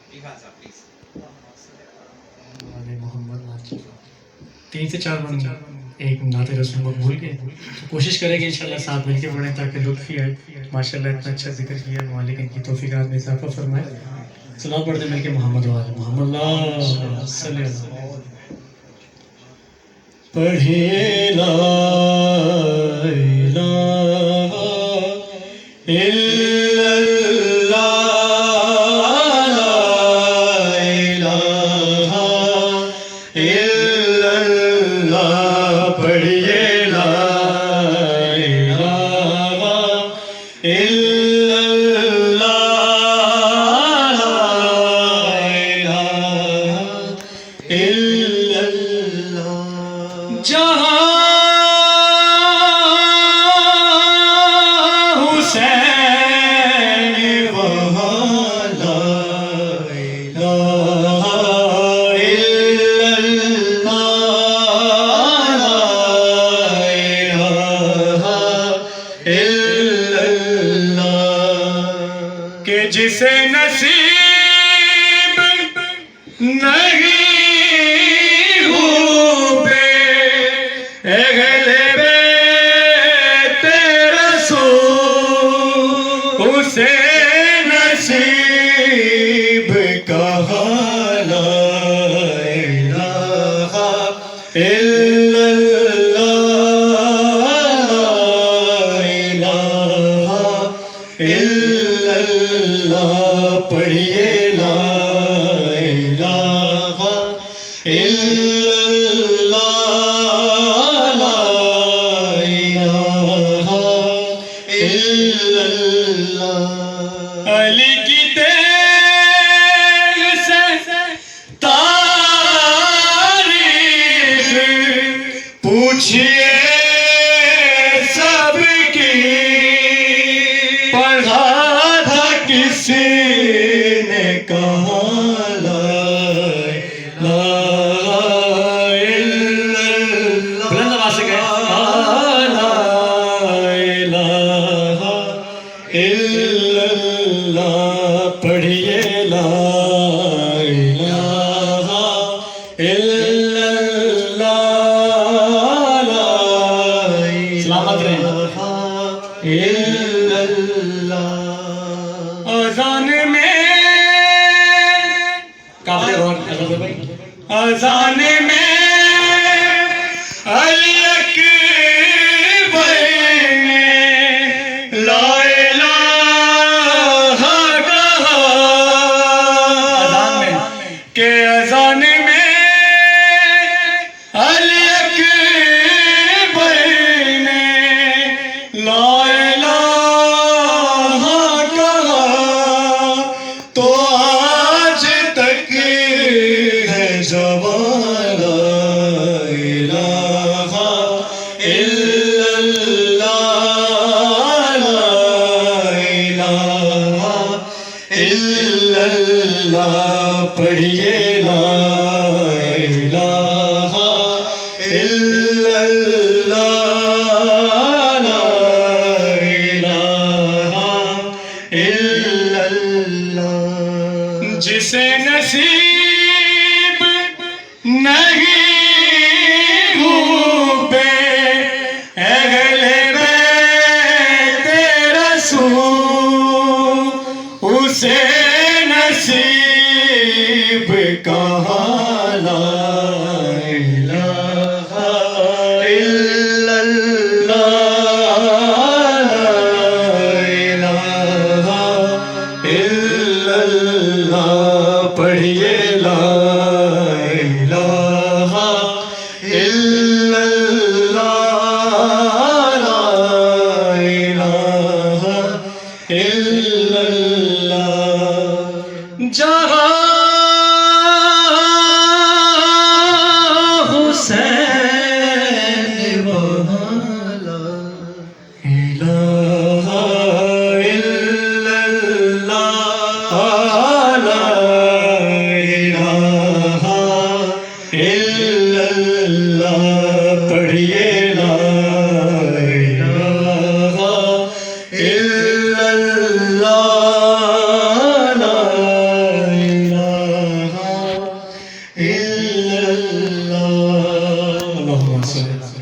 अरे मोहम्मद 3 से 4 बन एक नाते रसूल मकबूल के तो कोशिश करेंगे इंशाल्लाह साथ मिलके पढ़ें ताकि लुत्फ ही आए। माशाल्लाह इतना अच्छा जिक्र किया, मालिक इनकी तौफीक़ात में इजाफा फरमाए। सलाम पढ़ते मिलके मोहम्मद वाले मोहम्मद पढ़े ला इलाहा इल्लल्लाह ला इलाहा इल्लल्लाह पढ़िए ला इलाहा इल्लल्लाह ला इलाहा इल्लल्लाह जहाँ हुसैन वहाँ ला इलाहा इल्लल्लाह ला इलाहा इल्लल्लाह के जिसे नसीब नहीं उसे नसीब कहा ला इलाहा इल्लल्लाह ला इलाहा इल्लल्लाह पढ़िए ला इलाहा इल्लल्लाह ला इलाहा इल्लल्लाह अली की तेग से तारीख पूछिए सबकी पढ़ा था किसी ने कहा ला इलाहा इल्लल्लाह बुलंद आवाज से कहें ला इलाहा इल्लल्लाह पढ़िए ला इलाहा इल्लल्लाह ला सलामत रहे इल्लल्लाह अज़ान में काफिले और अज़ान में अली अकबर ने ला के अज़ान में अली अकबर ने ला इलाहा कहा तो आज तक है जवान ला इलाहा इल्लल्लाह ला इलाहा इल्लल्लाह पढ़िए ला इलाहा इल्लल्लाह ला इलाहा इल्लल्लाह जिसे नसीब नहीं हुए अहले बैत रसूल उसे नसीब कहा ला इलाहा इल्लल्लाह ला इलाहा इल्लल्लाह पढ़िए ला इलाहा इल्लल्लाह ला इलाहा इल्लल्लाह जहाँ हुसैन वहाँ ला इलाहा इल्लल्लाह ला इलाहा इल्लल्लाह पढ़िए ला इलाहा इल्लल्लाह ला اللہ اللہم صلی اللہ